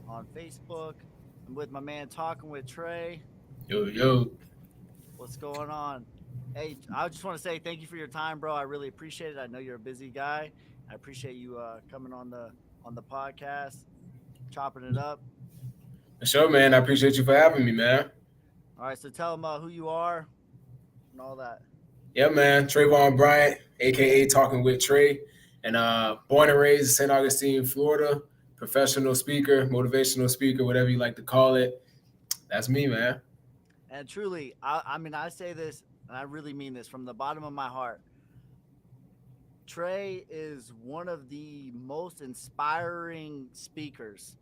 on Facebook. I'm with my man Talking with Trey. Yo, yo. What's going on? Hey, I just want to say thank you for your time, bro. I really appreciate it. I know you're a busy guy. I appreciate you coming on the podcast, chopping it up. For sure, man. I appreciate you for having me, man. All right, so tell them who you are and all that. Yeah, man. Trayvon Bryant, aka Talking with Trey, and born and raised in St. Augustine, Florida. Professional speaker, motivational speaker, whatever you like to call it. That's me, man. And truly, I mean, I say this, and I really mean this from the bottom of my heart. Trey is one of the most inspiring leaders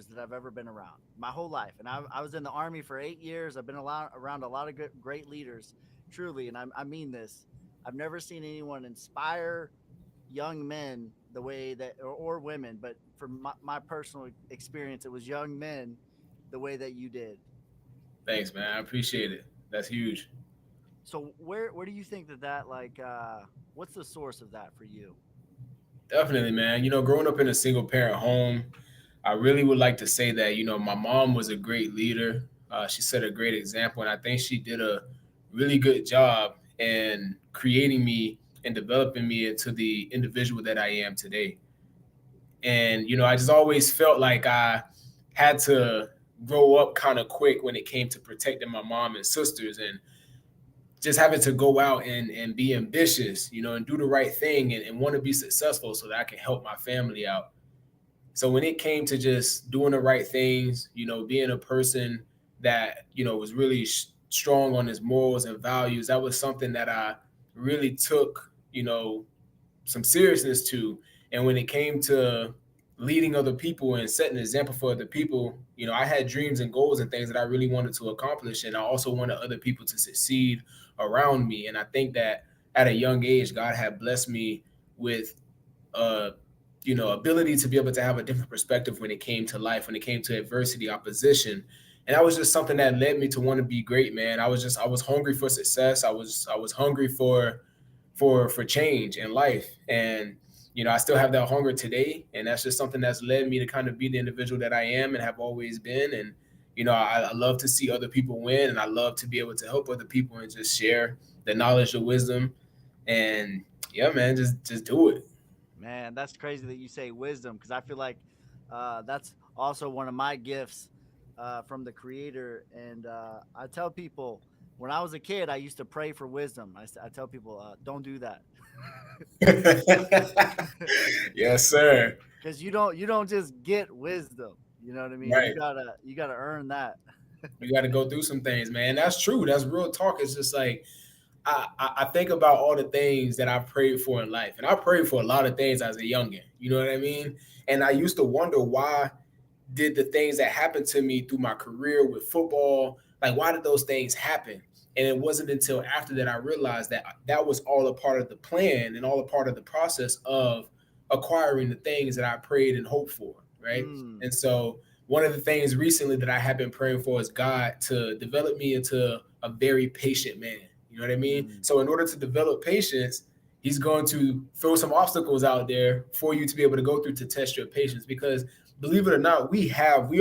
that I've ever been around my whole life. And I was in the Army for 8 years. I've been around a lot of great leaders, truly. And I mean this. I've never seen anyone inspire young men the way that, or women, but from my personal experience, it was young men the way that you did. Thanks, man. I appreciate it. That's huge. So where do you think that what's the source of that for you? Definitely, man. Growing up in a single parent home, I really would like to say that, my mom was a great leader. She set a great example, and I think she did a really good job in creating me and developing me into the individual that I am today. And, I just always felt like I had to grow up kind of quick when it came to protecting my mom and sisters and just having to go out and be ambitious, and do the right thing and want to be successful so that I can help my family out. So when it came to just doing the right things, being a person that, was really strong on his morals and values, that was something that I really took, some seriousness to. And when it came to leading other people and setting an example for other people, I had dreams and goals and things that I really wanted to accomplish. And I also wanted other people to succeed around me. And I think that at a young age, God had blessed me with uh ability to be able to have a different perspective when it came to life, when it came to adversity, opposition. And that was just something that led me to want to be great, man. I was hungry for success. I was hungry for change in life. And I still have that hunger today. And that's just something that's led me to kind of be the individual that I am and have always been. And I love to see other people win, and I love to be able to help other people and just share the knowledge, the wisdom. And yeah, man, just do it. Man, that's crazy that you say wisdom because I feel like that's also one of my gifts from the Creator. And I tell people when I was a kid, I used to pray for wisdom. I tell people, don't do that Yes, sir. because you don't just get wisdom. You know what I mean? You Right. gotta you gotta earn that. You got to go through some things, man. That's true. That's real talk. It's just like I think about all the things that I prayed for in life, and I prayed for a lot of things as a youngin. You know what I mean? And I used to wonder why did the things that happened to me through my career with football, like why did those things happen? And it wasn't until after that I realized that that was all a part of the plan and all a part of the process of acquiring the things that I prayed and hoped for, right? Mm, And so one of the things recently that I have been praying for is God to develop me into a very patient man. You know what I mean? mm, So in order to develop patience, he's going to throw some obstacles out there for you to be able to go through to test your patience, because believe it or not, we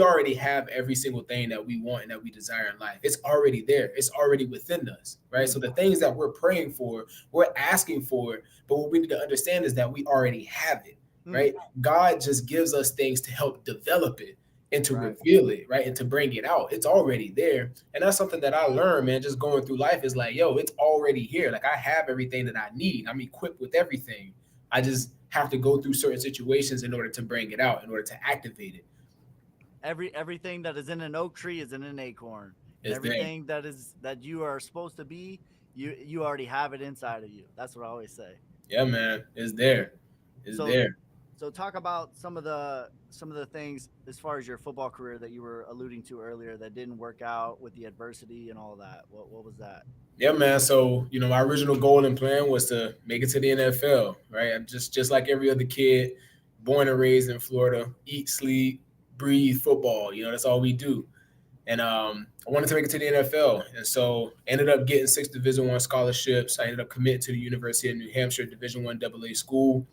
already have every single thing that we want and that we desire in life. It's already there. It's already within us, right? So mm, the things that we're praying for, we're asking for, but what we need to understand is that we already have it, mm. right? God just gives us things to help develop it and to Right. reveal it, right? And to bring it out. It's already there. And that's something that I learned, man, just going through life is like, yo, it's already here. Like I have everything that I need. I'm equipped with everything. I just have to go through certain situations in order to bring it out, in order to activate it. Everything that is in an oak tree is in an acorn, and It's there. everything that you are supposed to be, you already have it inside of you. That's what I always say. Yeah, man. It's there. It's So there. so talk about some of the things as far as your football career that you were alluding to earlier that didn't work out with the adversity and all of that. What was that? Yeah, man. So, my original goal and plan was to make it to the NFL, right? I'm just like every other kid, born and raised in Florida, eat, sleep, breathe football. That's all we do. And I wanted to make it to the NFL, and so ended up getting 6 Division I scholarships. I ended up committing to the University of New Hampshire Division I AA school.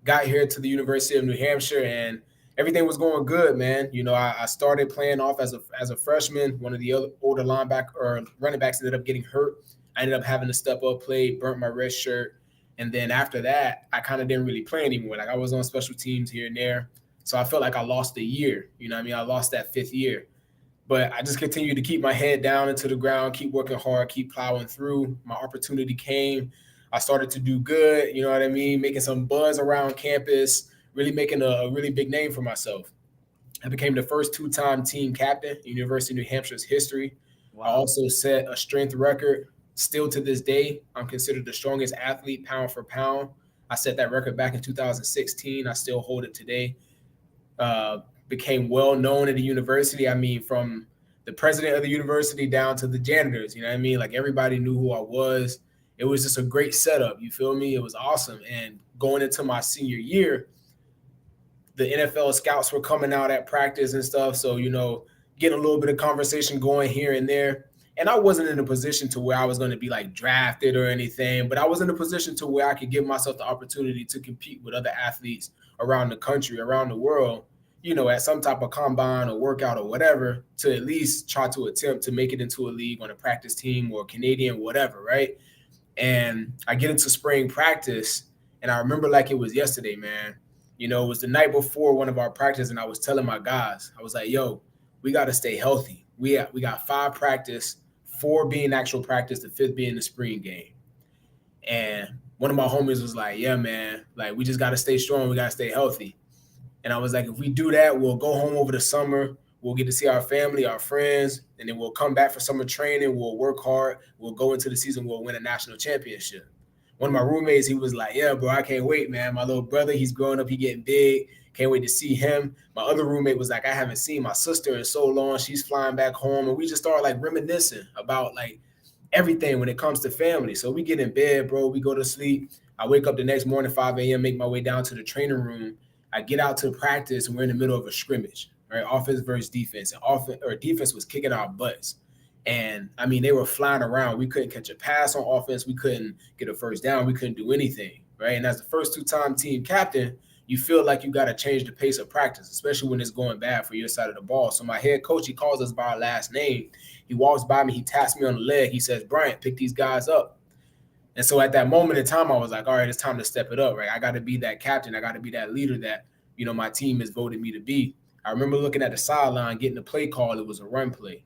Got here to the University of New Hampshire, and everything was going good, man. You know, I started playing off as a freshman. One of the other older linebacker or running backs ended up getting hurt. I ended up having to step up, play, burnt my red shirt. And then after that, I kind of didn't really play anymore. Like I was on special teams here and there. So I felt like I lost a year. You know what I mean? I lost that 5th year. But I just continued to keep my head down into the ground, keep working hard, keep plowing through. My opportunity came. I started to do good, you know what I mean? Making some buzz around campus, really making a really big name for myself. I became the first 2-time team captain in University of New Hampshire's history. I Wow. also set a strength record. Still to this day, I'm considered the strongest athlete pound for pound. I set that record back in 2016. I still hold it today. Became well known at the university. I mean, from the president of the university down to the janitors, you know what I mean? Like everybody knew who I was. It was just a great setup. You feel me? It was awesome. And going into my senior year, the NFL scouts were coming out at practice and stuff. So, you know, getting a little bit of conversation going here and there. And I wasn't in a position to where I was going to be like drafted or anything, but I was in a position to where I could give myself the opportunity to compete with other athletes around the country, around the world, you know, at some type of combine or workout or whatever, to at least try to attempt to make it into a league on a practice team or Canadian, whatever, right? And I get into spring practice, and I remember like it was yesterday, man. You know, it was the night before one of our practices, and I was telling my guys, I was like, yo, we got to stay healthy. We got 5 practice, 4 being actual practice, the 5th being the spring game. And one of my homies was like, yeah, man, like we just got to stay strong. We got to stay healthy. And I was like, if we do that, we'll go home over the summer. We'll get to see our family, our friends, and then we'll come back for summer training. We'll work hard. We'll go into the season. We'll win a national championship. One of my roommates, he was like, yeah, bro, I can't wait, man. My little brother, he's growing up. He getting big. Can't wait to see him. My other roommate was like, I haven't seen my sister in so long. She's flying back home. And we just started like reminiscing about like everything when it comes to family. So we get in bed, bro. We go to sleep. I wake up the next morning, 5 a.m., make my way down to the training room. I get out to practice, and we're in the middle of a scrimmage, right? Offense versus defense. And defense was kicking our butts. And, I mean, they were flying around. We couldn't catch a pass on offense. We couldn't get a first down. We couldn't do anything, right? And as the first 2-time team captain, you feel like you got to change the pace of practice, especially when it's going bad for your side of the ball. So my head coach, he calls us by our last name. He walks by me. He taps me on the leg. He says, Bryant, pick these guys up. And so at that moment in time, I was like, all right, it's time to step it up, right? I got to be that captain. I got to be that leader that, you know, my team has voted me to be. I remember looking at the sideline, getting the play call. It was a run play.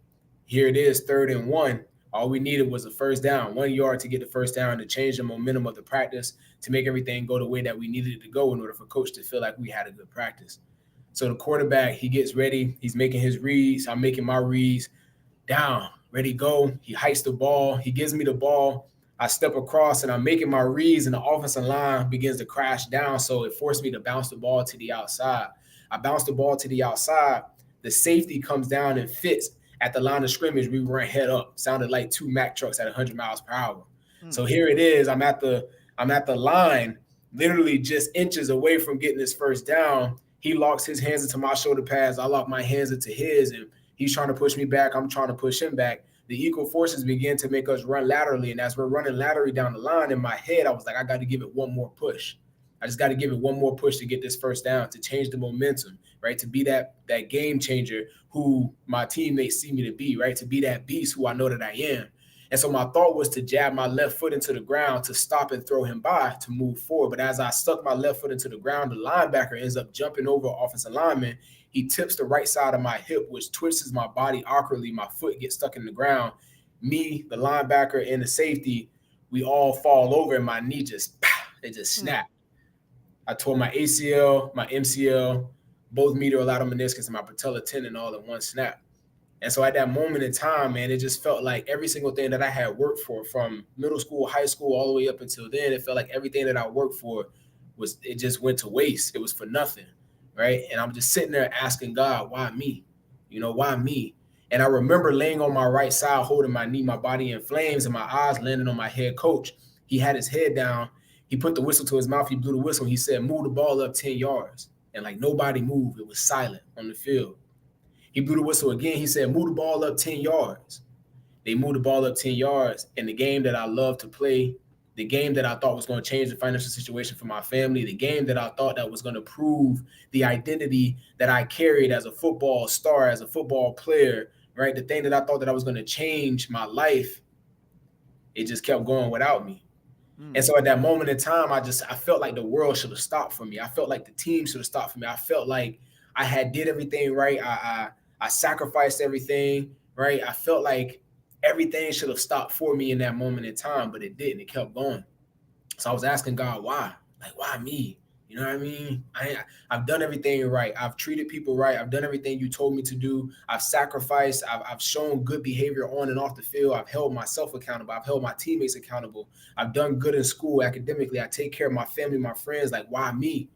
Here it is, 3rd and 1. All we needed was a first down, 1 yard to get the first down, to change the momentum of the practice, to make everything go the way that we needed it to go in order for coach to feel like we had a good practice. So the quarterback, he gets ready. He's making his reads. I'm making my reads. Down, ready, go. He hikes the ball. He gives me the ball. I step across and I'm making my reads, and the offensive line begins to crash down. So it forced me to bounce the ball to the outside. I bounced the ball to the outside. The safety comes down and fits at the line of scrimmage. We ran head up. Sounded like 2 Mack trucks at 100 miles per hour. So here it is. I'm at the line, literally just inches away from getting this first down. He locks his hands into my shoulder pads. I lock my hands into his, and he's trying to push me back. I'm trying to push him back. The equal forces begin to make us run laterally. And as we're running laterally down the line, in my head, I was like, I got to give it one more push. I just got to give it one more push to get this first down, to change the momentum, right? To be that game changer who my teammates see me to be, right? To be that beast who I know that I am. And so my thought was to jab my left foot into the ground to stop and throw him by to move forward. But as I stuck my left foot into the ground, the linebacker ends up jumping over offensive lineman. He tips the right side of my hip, which twists my body awkwardly. My foot gets stuck in the ground. Me, the linebacker, and the safety, we all fall over, and my knee just snapped. I tore my ACL, my MCL, both medial lateral meniscus, and my patella tendon all in one snap. And so at that moment in time, man, it just felt like every single thing that I had worked for from middle school, high school, all the way up until then, it felt like everything that I worked for it just went to waste. It was for nothing, right? And I'm just sitting there asking God, why me? You know, why me? And I remember laying on my right side, holding my knee, my body in flames, and my eyes landing on my head coach. He had his head down. He put the whistle to his mouth. He blew the whistle. He said, move the ball up 10 yards. And like nobody moved. It was silent on the field. He blew the whistle again. He said, move the ball up 10 yards. They moved the ball up 10 yards. And the game that I love to play the game that I thought was going to change the financial situation for my family, the game that I thought that was going to prove the identity that I carried as a football star, as a football player, right? The thing that I thought that I was going to change my life, it just kept going without me. And so at that moment in time, I felt like the world should have stopped for me. I felt like the team should have stopped for me. I felt like I had did everything right. I sacrificed everything, right? I felt like everything should have stopped for me in that moment in time, but it didn't. It kept going. So I was asking God, why? Like, why me? You know what I mean? I've done everything right. I've treated people right. I've done everything you told me to do. I've sacrificed. I've shown good behavior on and off the field. I've held myself accountable. I've held my teammates accountable. I've done good in school academically. I take care of my family, my friends. Like, why me?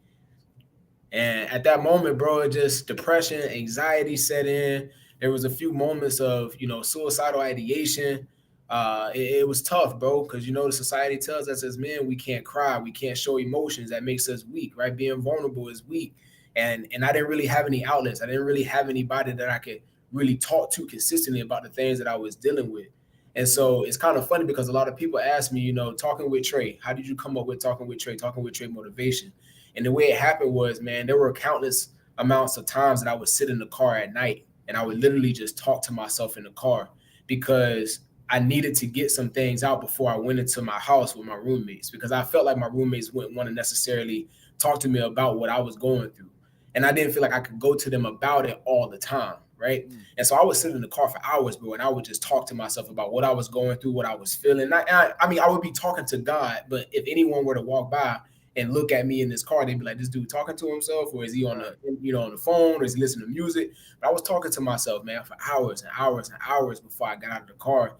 And at that moment, bro, it just depression, anxiety set in. There was a few moments of, suicidal ideation. It was tough, bro, because the society tells us as men we can't cry, we can't show emotions. That makes us weak, right? Being vulnerable is weak, and I didn't really have any outlets. I didn't really have anybody that I could really talk to consistently about the things that I was dealing with. And so it's kind of funny because a lot of people ask me, talking with Trey, how did you come up with talking with Trey motivation? And the way it happened was, man, there were countless amounts of times that I would sit in the car at night and I would literally just talk to myself in the car because I needed to get some things out before I went into my house with my roommates, because I felt like my roommates wouldn't want to necessarily talk to me about what I was going through. And I didn't feel like I could go to them about it all the time, right? And so I would sit in the car for hours, bro, and I would just talk to myself about what I was going through, what I was feeling. I mean, I would be talking to God, but if anyone were to walk by and look at me in this car, they'd be like, this dude talking to himself, or is he on on the phone, or is he listening to music? But I was talking to myself, man, for hours and hours and hours before I got out of the car.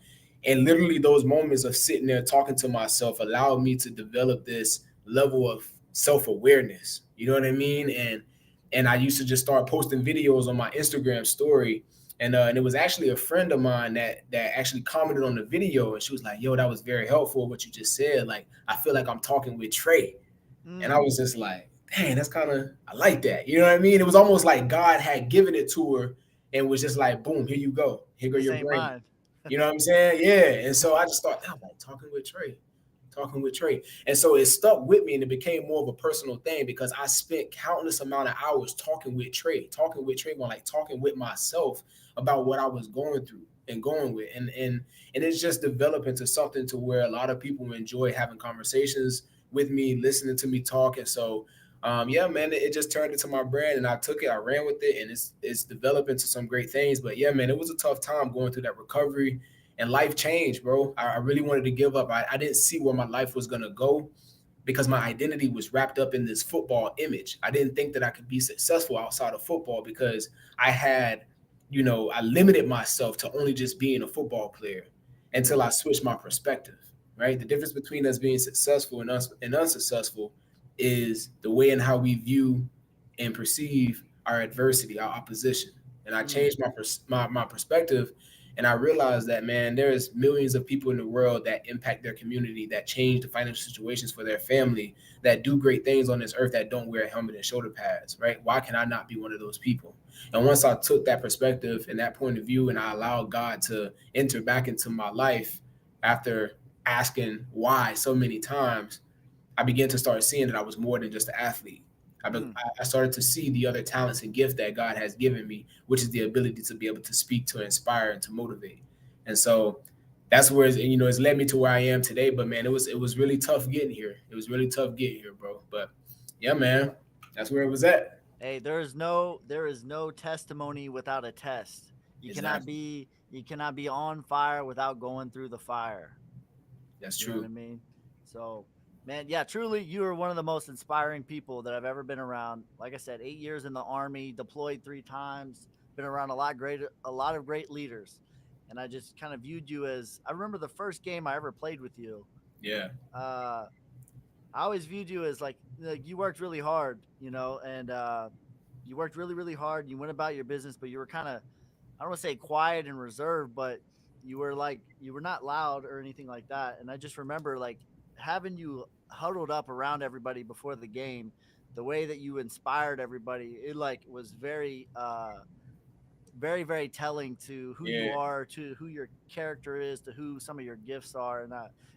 And literally those moments of sitting there talking to myself allowed me to develop this level of self-awareness. You know what I mean? And I used to just start posting videos on my Instagram story. And it was actually a friend of mine that actually commented on the video, and she was like, yo, that was very helpful what you just said. Like, I feel like I'm talking with Trey. And I was just like, dang, that's kind of, I like that. You know what I mean? It was almost like God had given it to her and was just like, boom, here you go. Here go your brain. Mine. You know what I'm saying? Yeah. And so I just thought, I'm like, talking with Trey. And so it stuck with me, and it became more of a personal thing because I spent countless amount of hours talking with Trey, like talking with myself about what I was going through and going with. And it's just developed into something to where a lot of people enjoy having conversations with me, listening to me talk. And so yeah, man, it just turned into my brand, and I took it, I ran with it, and it's developed into some great things. But yeah, man, it was a tough time going through that recovery, and life changed, bro. I really wanted to give up. I didn't see where my life was gonna go because my identity was wrapped up in this football image. I didn't think that I could be successful outside of football because I had, I limited myself to only just being a football player until I switched my perspective, right? The difference between us being successful and unsuccessful is the way in how we view and perceive our adversity, our opposition. And I changed my perspective, and I realized that, man, there's millions of people in the world that impact their community, that change the financial situations for their family, that do great things on this earth, that don't wear a helmet and shoulder pads, right? Why can I not be one of those people? And once I took that perspective and that point of view, and I allowed God to enter back into my life after asking why so many times, I began to start seeing that I was more than just an athlete. I started to see the other talents and gift that God has given me, which is the ability to be able to speak, to inspire, and to motivate. And so that's where it's led me to where I am today. But man, it was really tough getting here. It was really tough getting here, bro. But yeah, man, that's where it was at. Hey, there is no testimony without a test. You Exactly. cannot be on fire without going through the fire. That's You know what I true. mean? So, man, yeah, truly, you are one of the most inspiring people that I've ever been around. Like I said, 8 years in the Army, deployed 3 times, been around a lot of great leaders, and I just kind of viewed you as. I remember the first game I ever played with you. Yeah. Uh, I always viewed you as like you worked really hard, and you worked really, really hard. You went about your business, but you were kind of, I don't want to say quiet and reserved, but you were not loud or anything like that. And I just remember like having you huddled up around everybody before the game, the way that you inspired everybody, it like was very very, very telling to who you Yeah, are, to who your character is, to who some of your gifts are, and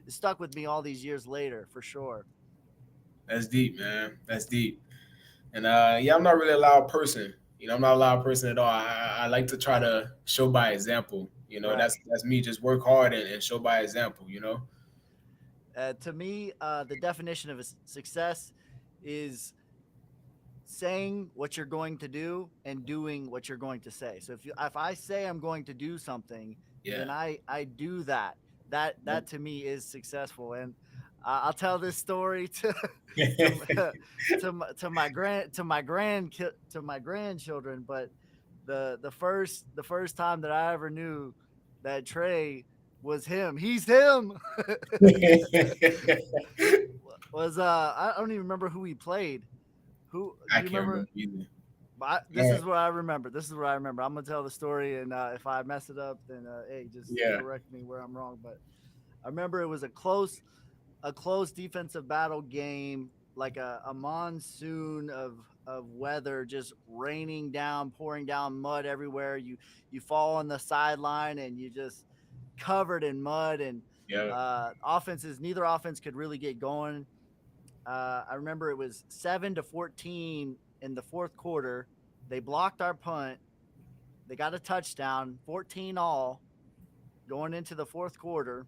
it stuck with me all these years later for sure. that's deep, man. That's deep. And yeah, I'm not really a loud person. I'm not a loud person at all. I like to try to show by example. Right. That's me. Just work hard and show by example. To me, the definition of success is saying what you're going to do and doing what you're going to say. So if I say I'm going to do something, Yeah. then I do that. That to me is successful. And I'll tell this story to to my grandchildren. But the first time that I ever knew that Trey was him, he's him. Was I don't even remember who he played. Who do I you can't remember? remember either. But this Yeah. is what I remember. This is what I remember. I'm gonna tell the story, and if I mess it up, then hey, just Yeah. correct me where I'm wrong. But I remember it was a close defensive battle game, like a monsoon of weather, just raining down, pouring down mud everywhere. You fall on the sideline, and you just covered in mud, and Yeah. neither offense could really get going. I remember it was 7-14 in the fourth quarter. They blocked our punt. They got a touchdown, 14 all, going into the fourth quarter.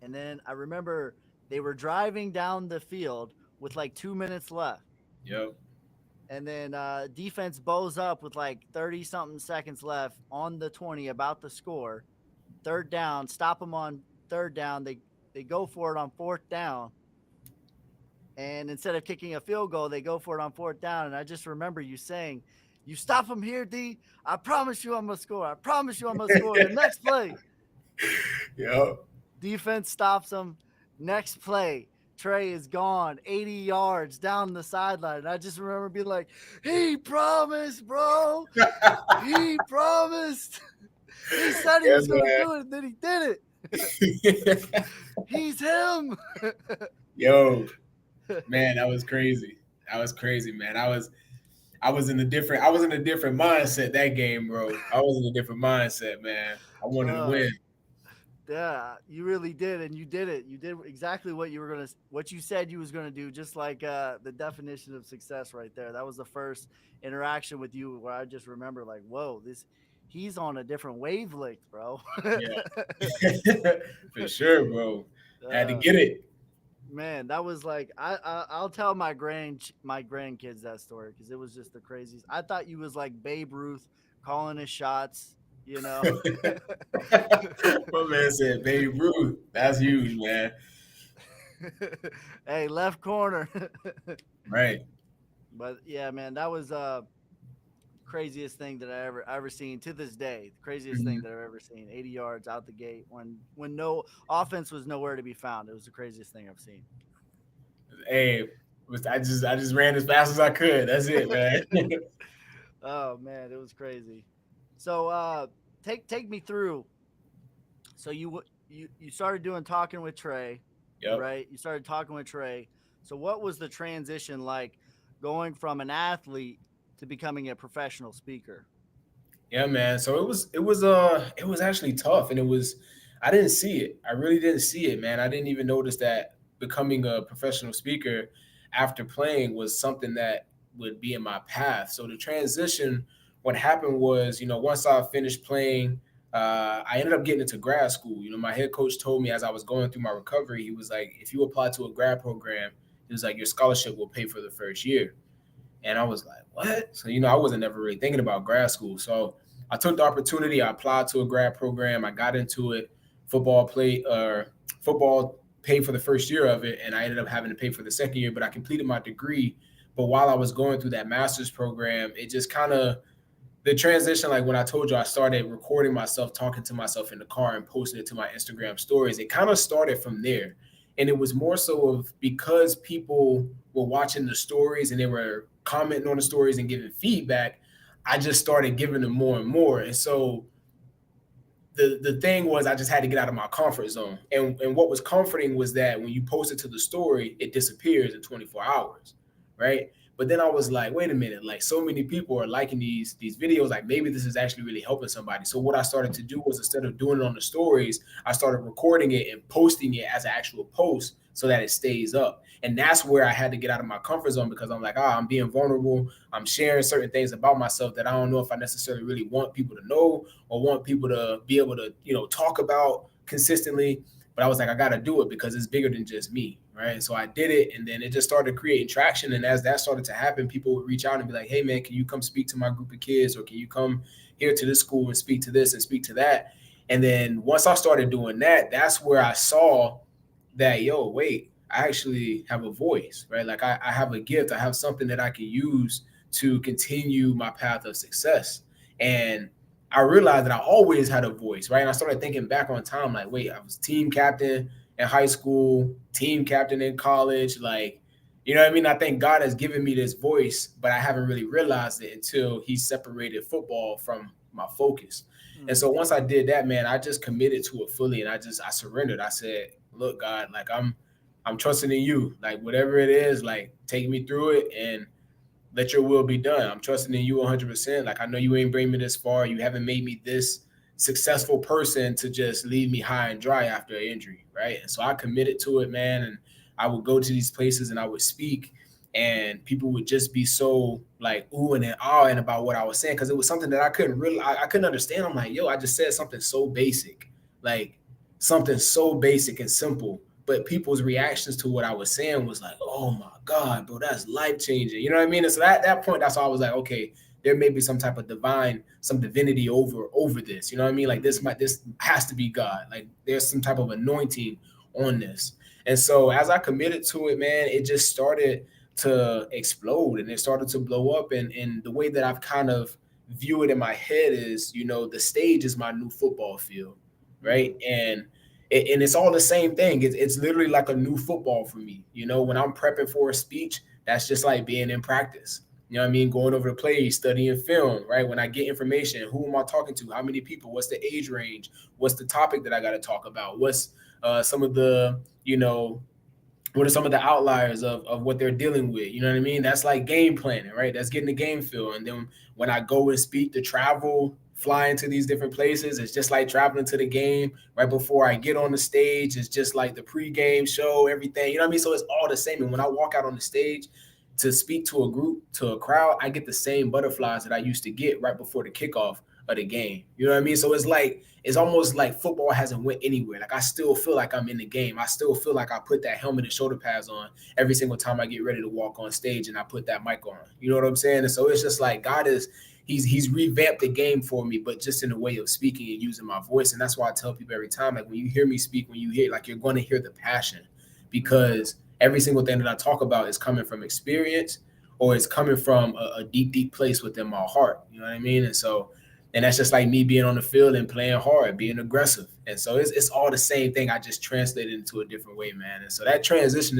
And then I remember they were driving down the field with like 2 minutes left. Yep. And then defense bows up with like 30 something seconds left on the 20, about to score. Third down, stop them on third down. They go for it on fourth down. And instead of kicking a field goal, they go for it on fourth down. And I just remember you saying, "You stop them here, D. I promise you I'm going to score. I promise you I'm going to score." The next play, Yep. defense stops them. Next play, Trey is gone 80 yards down the sideline. And I just remember being like, "He promised, bro. He promised. He said he Yeah, was going to do it, and then he did it. man. He's him." Yo, man, that was crazy. That was crazy, man. I was in a different mindset that game, bro. I was in a different mindset, man. I wanted to Uh, win. Yeah, you really did, and you did it. You did exactly what you said you was gonna do. Just like the definition of success, right there. That was the first interaction with you where I just remember, like, whoa, he's on a different wavelength, bro. Yeah. For sure, bro. Had to uh, get it. man, that was like I'll tell my grandkids that story because it was just the craziest. I thought you was like Babe Ruth calling his shots, you know. My man said Babe Ruth. That's huge, man. Hey, left corner. Right. But yeah, man, that was craziest thing that I ever seen to this day. The craziest thing Mhm. that I've ever seen. 80 yards out the gate when no offense was nowhere to be found. It was the craziest thing I've seen. Hey, I just ran as fast as I could. That's it, man. Oh man, it was crazy. So take me through. So you started doing talking with Trey, Yep. right? You started talking with Trey. So what was the transition like going from an athlete to becoming a professional speaker? Yeah, man. So it was actually tough and I didn't see it. I really didn't see it, man. I didn't even notice that becoming a professional speaker after playing was something that would be in my path. So the transition, what happened was, once I finished playing, I ended up getting into grad school. My head coach told me as I was going through my recovery, he was like, if you apply to a grad program, he was like, your scholarship will pay for the first year. And I was like, what? So, I wasn't ever really thinking about grad school. So I took the opportunity. I applied to a grad program. I got into it. Football paid for the first year of it. And I ended up having to pay for the second year, but I completed my degree. But while I was going through that master's program, it just kind of, the transition, like when I told you I started recording myself, talking to myself in the car and posting it to my Instagram stories, it kind of started from there. And it was more so of because people were watching the stories and they were commenting on the stories and giving feedback, I just started giving them more and more. And so the thing was I just had to get out of my comfort zone. And what was comforting was that when you post it to the story, it disappears in 24 hours, right? But then I was like, wait a minute, like so many people are liking these videos, like maybe this is actually really helping somebody. So what I started to do was, instead of doing it on the stories, I started recording it and posting it as an actual post so that it stays up. And that's where I had to get out of my comfort zone, because I'm like, I'm being vulnerable. I'm sharing certain things about myself that I don't know if I necessarily really want people to know or want people to be able to, talk about consistently. But I was like, I got to do it because it's bigger than just me. Right. So I did it, and then it just started creating traction. And as that started to happen, people would reach out and be like, hey, man, can you come speak to my group of kids? Or can you come here to this school and speak to this and speak to that? And then once I started doing that, that's where I saw that, yo, wait, I actually have a voice, right? Like I have a gift. I have something that I can use to continue my path of success. And I realized that I always had a voice, right? And I started thinking back on time, like, wait, I was team captain in high school, team captain in college. Like, you know what I mean? I think God has given me this voice, but I haven't really realized it until he separated football from my focus. And so once I did that, man, I just committed to it fully, and I surrendered. I said, look, God, like I'm trusting in you. Like whatever it is, like take me through it and let your will be done. I'm trusting in you 100%. Like I know you ain't bring me this far. You haven't made me this successful person to just leave me high and dry after an injury, right? And so I committed to it, man. And I would go to these places and I would speak, and people would just be so like ooh and ahhing about what I was saying, because it was something that I couldn't really, I couldn't understand. I'm like, yo, I just said something so basic, like something so basic and simple, but people's reactions to what I was saying was like, oh my God, bro, that's life changing. You know what I mean? And so at that point, that's why I was like, okay, there may be some type of some divinity over this. You know what I mean? Like this has to be God. Like there's some type of anointing on this. And so as I committed to it, man, it just started to explode and it started to blow up. And the way that I've kind of view it in my head is, the stage is my new football field, right? And it's all the same thing. It's literally like a new football for me. When I'm prepping for a speech, that's just like being in practice. You know what I mean? Going over the plays, studying film, right? When I get information, who am I talking to? How many people? What's the age range? What's the topic that I got to talk about? What's some of the, what are some of the outliers of what they're dealing with? You know what I mean? That's like game planning, right? That's getting the game feel. And then when I go and speak, to travel, flying to these different places, it's just like traveling to the game. Right before I get on the stage, it's just like the pregame show, everything. You know what I mean? So it's all the same. And when I walk out on the stage to speak to a group, to a crowd, I get the same butterflies that I used to get right before the kickoff of the game. You know what I mean? So it's almost like football hasn't went anywhere. Like I still feel like I'm in the game. I still feel like I put that helmet and shoulder pads on every single time I get ready to walk on stage and I put that mic on. You know what I'm saying? And so it's just like God is he's revamped the game for me, but just in a way of speaking and using my voice. And that's why I tell people every time, like when you hear me speak, when you hear, like you're going to hear the passion, because every single thing that I talk about is coming from experience or it's coming from a deep, deep place within my heart. You know what I mean? And that's just like me being on the field and playing hard, being aggressive. And so it's all the same thing. I just translated into a different way, man. And so that transition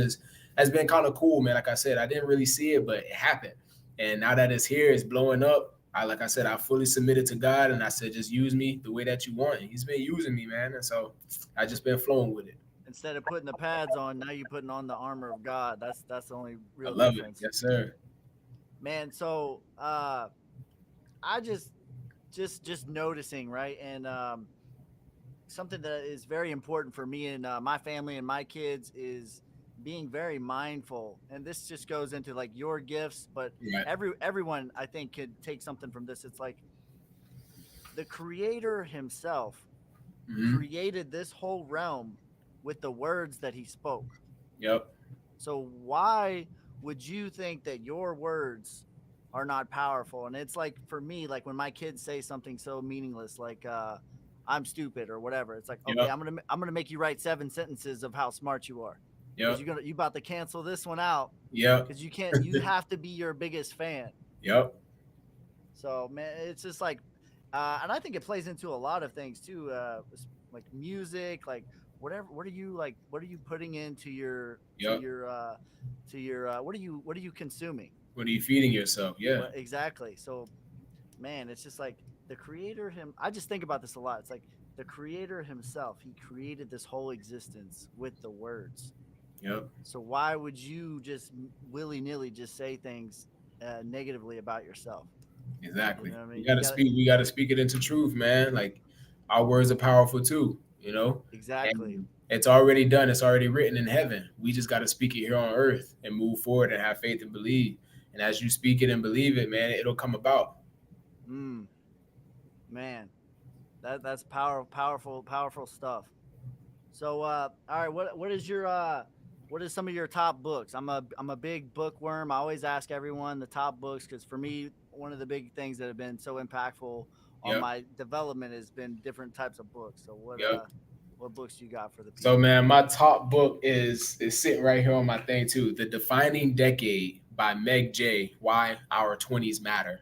has been kind of cool, man. Like I said, I didn't really see it, but it happened. And now that it's here, it's blowing up. Like I said, I fully submitted to God, and I said, just use me the way that you want. And he's been using me, man. And so I just been flowing with it. Instead of putting the pads on, now you're putting on the armor of God. That's the only I real love difference. it. Yes, sir. Man, so I just noticing, right? And something that is very important for me and my family and my kids is being very mindful. And this just goes into like your gifts, but Right. everyone I think could take something from this. It's like the creator himself created this whole realm with the words that he spoke. Yep. So why would you think that your words are not powerful? And it's like for me, like when my kids say something so meaningless, like I'm stupid or whatever, it's like, okay, Yep. I'm gonna make you write 7 sentences of how smart you are. Because Yep. you about to cancel this one out Yep. because you have to be your biggest fan. Yep. So man, it's just like and I think it plays into a lot of things too, like music, like whatever. What are you putting into your Yep. what are you consuming? What are you feeding yourself? Yeah. What exactly? So man, it's just like the creator him I just think about this a lot. It's like the creator himself, he created this whole existence with the words. Yep. So why would you just willy-nilly just say things negatively about yourself? You Exactly. know what I We mean? You gotta got speak. We gotta speak it into truth, man. Like our words are powerful too. You know, exactly. and it's already done. It's already written in heaven. We just gotta speak it here on earth and move forward and have faith and believe. And as you speak it and believe it, man, it'll come about. Mm, man, that's powerful stuff. So all right, what is some of your top books? I'm a big bookworm. I always ask everyone the top books because for me, one of the big things that have been so impactful on Yep. my development has been different types of books. So Yep. what books do you got for the So people? man, my top book is sitting right here on my thing too. The Defining Decade by Meg J. Why Our 20s Matter.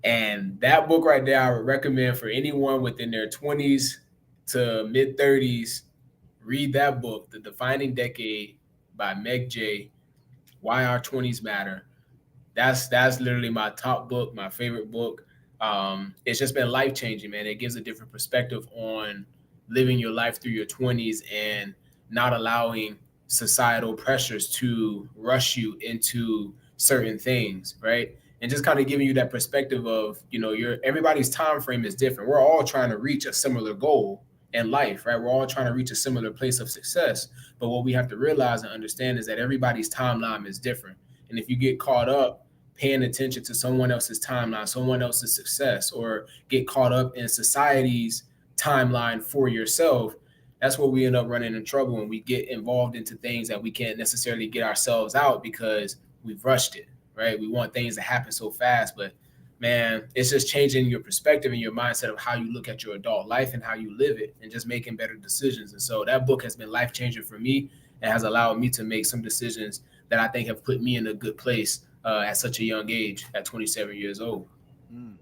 And that book right there, I would recommend for anyone within their 20s to mid 30s. Read that book, The Defining Decade by Meg J. Why Our 20s Matter. That's literally my top book, my favorite book. It's just been life changing, man. It gives a different perspective on living your life through your 20s and not allowing societal pressures to rush you into certain things, right? And just kind of giving you that perspective of, your everybody's time frame is different. We're all trying to reach a similar goal in life, right? We're all trying to reach a similar place of success. But what we have to realize and understand is that everybody's timeline is different. And if you get caught up paying attention to someone else's timeline, someone else's success, or get caught up in society's timeline for yourself, that's where we end up running in trouble when we get involved into things that we can't necessarily get ourselves out because we've rushed it, right? We want things to happen so fast, but man, it's just changing your perspective and your mindset of how you look at your adult life and how you live it and just making better decisions. And so that book has been life changing for me and has allowed me to make some decisions that I think have put me in a good place at such a young age, at 27 years old. Mm.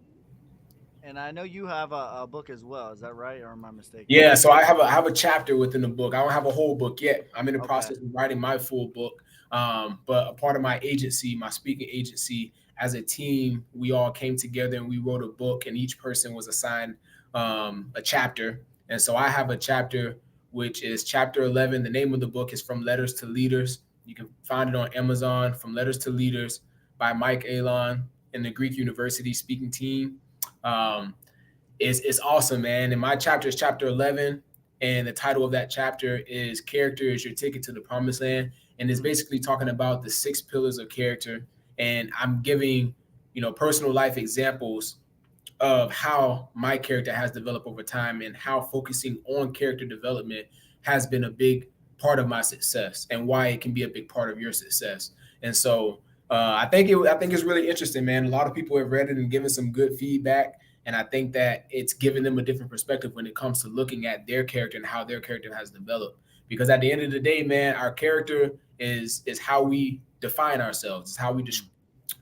And I know you have a book as well. Is that right, or am I mistaken? Yeah, so I have a chapter within the book. I don't have a whole book yet. I'm in the Okay. process of writing my full book. But a part of my agency, my speaking agency, as a team, we all came together and we wrote a book, and each person was assigned a chapter. And so I have a chapter which is chapter 11. The name of the book is From Letters to Leaders. You can find it on Amazon. From Letters to Leaders by Mike Alon and the Greek University speaking team. Um, it's awesome, man. And my chapter is chapter 11, and the title of that chapter is "Character is Your Ticket to the Promised Land," and it's Mm. basically talking about the 6 pillars of character. And I'm giving, personal life examples of how my character has developed over time and how focusing on character development has been a big part of my success and why it can be a big part of your success. And so I think it's really interesting, man. A lot of people have read it and given some good feedback. And I think that it's given them a different perspective when it comes to looking at their character and how their character has developed. Because at the end of the day, man, our character is how we define ourselves. It's how we Mm.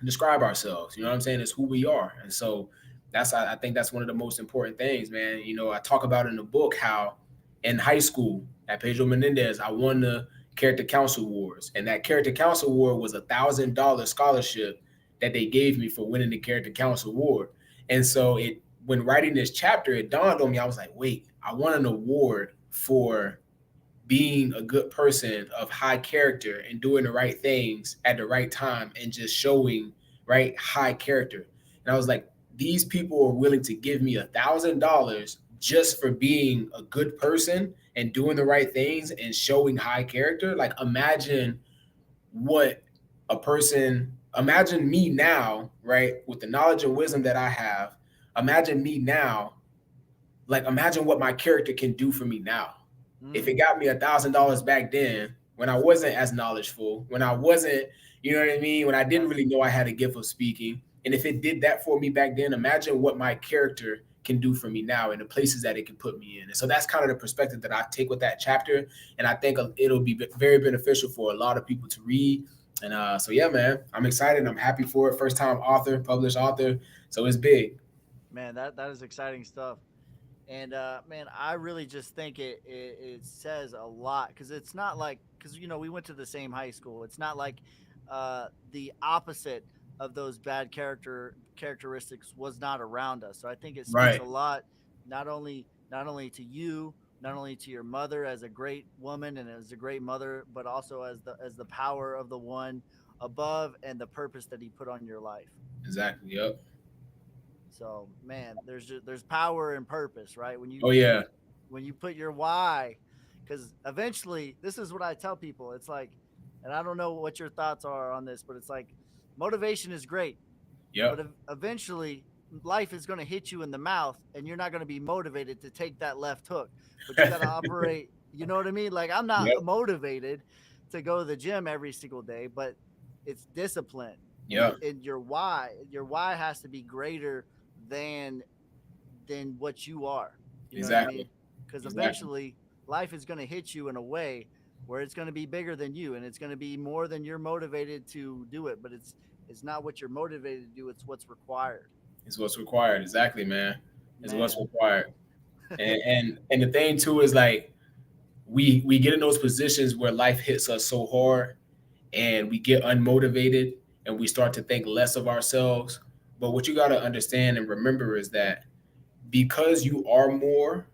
describe ourselves. You know what I'm saying? It's who we are. And so I think that's one of the most important things, man. I talk about in the book how in high school at Pedro Menendez, I won the Character Council Awards. And that Character Council Award was $1,000 scholarship that they gave me for winning the Character Council Award. And so when writing this chapter, it dawned on me. I was like, wait, I won an award for being a good person of high character and doing the right things at the right time and just showing right high character. And I was like, these people are willing to give me $1,000 just for being a good person and doing the right things and showing high character. Like what imagine me now, right, with the knowledge and wisdom that I have. Imagine me now, like imagine what my character can do for me now. If it Mm. got me $1,000 back then, when I wasn't as knowledgeful, when I wasn't, you know what I mean, when I didn't That's really know I had a gift of speaking, and if it did that for me back then, imagine what my character can do for me now and the places that it can put me in. And so that's kind of the perspective that I take with that chapter, and I think it'll be very beneficial for a lot of people to read. And so yeah, man, I'm excited. I'm happy for it. First time author, published author, so it's big. man, that is exciting stuff. And man, I really just think it says a lot because it's not like because we went to the same high school. It's not like the opposite of those bad characteristics was not around us. So I think it speaks a Right. lot, not only to you, not only to your mother as a great woman and as a great mother, but also as the power of the one above and the purpose that he put on your life. Exactly. Yep. So, man, there's power and purpose, right? Oh yeah. When you put your why, because eventually, this is what I tell people. It's like, and I don't know what your thoughts are on this, but it's like motivation is great, but Yep. eventually life is going to hit you in the mouth and you're not going to be motivated to take that left hook, but you got to operate. You know what I mean? Like, I'm not Yep. motivated to go to the gym every single day, but it's discipline. Yep. And your why has to be greater than what you are. You know what I Exactly. mean? Because Exactly. eventually life is going to hit you in a way where it's going to be bigger than you, and it's going to be more than you're motivated to do it. But it's not what you're motivated to do; it's what's required. It's what's required. Exactly, man. It's what's Man, required. And the thing too is like we get in those positions where life hits us so hard and we get unmotivated and we start to think less of ourselves. But what you got to understand and remember is that because you are more,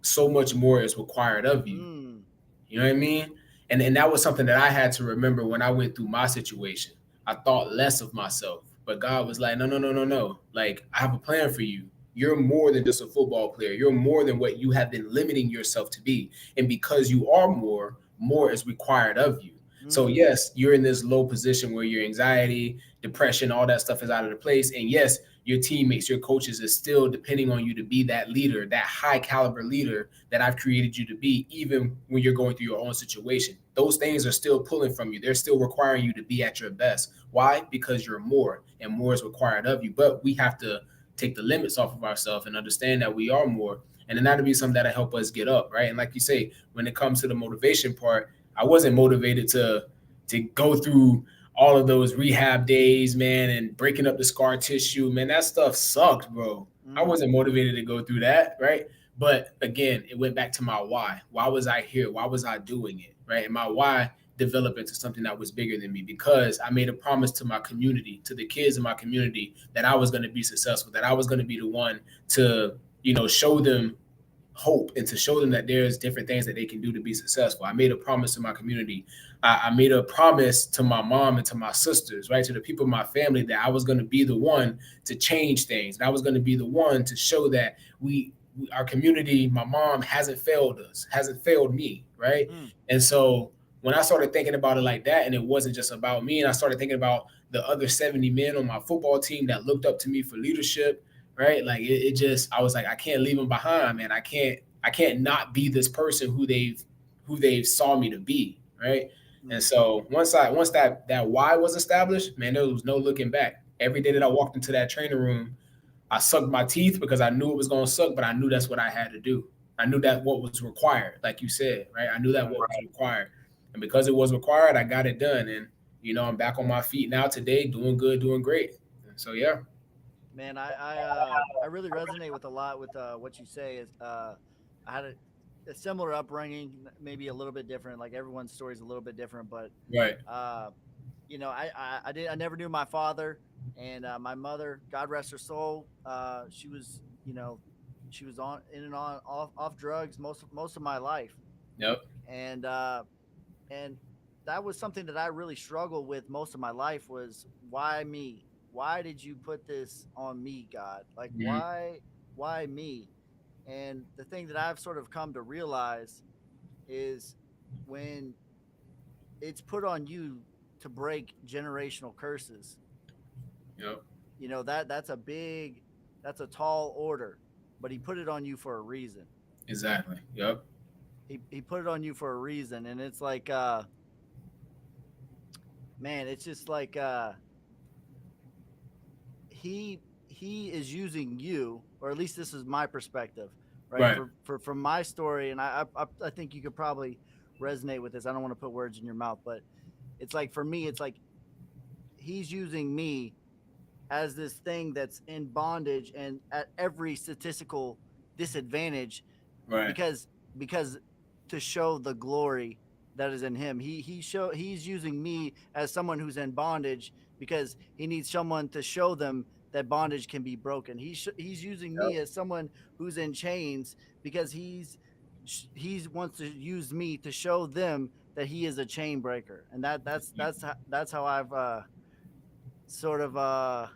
so much more is required of you. mm, You know what I mean? And that was something that I had to remember when I went through my situation. I thought less of myself, but God was like, no, no, no, no, no. Like, I have a plan for you. You're more than just a football player. You're more than what you have been limiting yourself to be. And because you are more, more is required of you. So mm, yes, you're in this low position where your anxiety, depression, all that stuff is out of the place. And yes, your teammates, your coaches is still depending on you to be that leader, that high caliber leader that I've created you to be, even when you're going through your own situation. Those things are still pulling from you. They're still requiring you to be at your best. Why? Because you're more and more is required of you. But we have to take the limits off of ourselves and understand that we are more. And then that'll be something that'll help us get up, right? And like you say, when it comes to the motivation part, I wasn't motivated to go through all of those rehab days, man, and breaking up the scar tissue, man, that stuff sucked, bro. I mm, wasn't motivated to go through that, right? But again, it went back to my why. Why was I here? Why was I doing it, right? And my why developed into something that was bigger than me because I made a promise to my community, to the kids in my community, that I was going to be successful, that I was going to be the one to, show them hope and to show them that there's different things that they can do to be successful. I made a promise to my community. I made a promise to my mom and to my sisters, right? To the people in my family that I was going to be the one to change things. And I was going to be the one to show that our community, my mom hasn't failed us, hasn't failed me, right? mm. And so when I started thinking about it like that, and it wasn't just about me, and I started thinking about the other 70 men on my football team that looked up to me for leadership, right? Like it just, I was like, I can't leave them behind, man. I can't not be this person who they've saw me to be, right? And Mm. so once that why was established, man, there was no looking back. Every day that I walked into that training room, I sucked my teeth because I knew it was gonna suck, but I knew that's what I had to do. I knew that what was required, like you said, right? I knew that Right. what was required, and because it was required, I got it done. And I'm back on my feet now today, doing good, doing great. So yeah. Man, I really resonate with a lot with what you say. Is I had a similar upbringing, maybe a little bit different. Like everyone's story is a little bit different, but Right. uh, I never knew my father, and my mother, God rest her soul. She was she was on in and on off drugs most of my life, Yep. and and that was something that I really struggled with most of my life was why me? Why did you put this on me, God? Like Mhm. why me? And the thing that I've sort of come to realize is when it's put on you to break generational curses, Yep. that's a tall order, but he put it on you for a reason. Exactly. Yep. He put it on you for a reason, and it's like man, it's just like he is using you, or at least this is my perspective, right? Right. For from my story, and I think you could probably resonate with this. I don't want to put words in your mouth, but it's like for me, it's like he's using me as this thing that's in bondage and at every statistical disadvantage Right. because because to show the glory that is in him. He's using me as someone who's in bondage because he needs someone to show them that bondage can be broken. He's using me Yep. as someone who's in chains because he wants to use me to show them that he is a chain breaker, and that's how I've sort of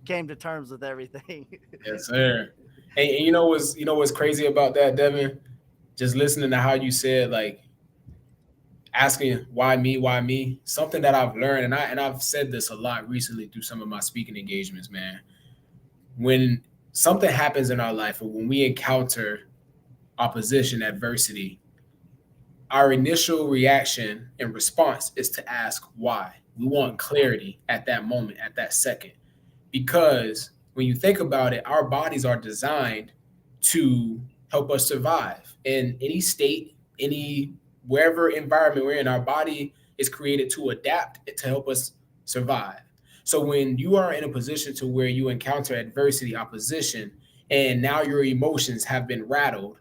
came to terms with everything. Yes, sir. And you know what's crazy about that, Devin? Just listening to how you said, like, asking why me, something that I've learned, and I've said this a lot recently through some of my speaking engagements, man. When something happens in our life, or when we encounter opposition, adversity, our initial reaction and response is to ask why. We want Mm, clarity at that moment, at that second. Because when you think about it, our bodies are designed to help us survive in any state, any wherever environment we're in. Our body is created to adapt to help us survive. So when you are in a position to where you encounter adversity, opposition, and now your emotions have been rattled,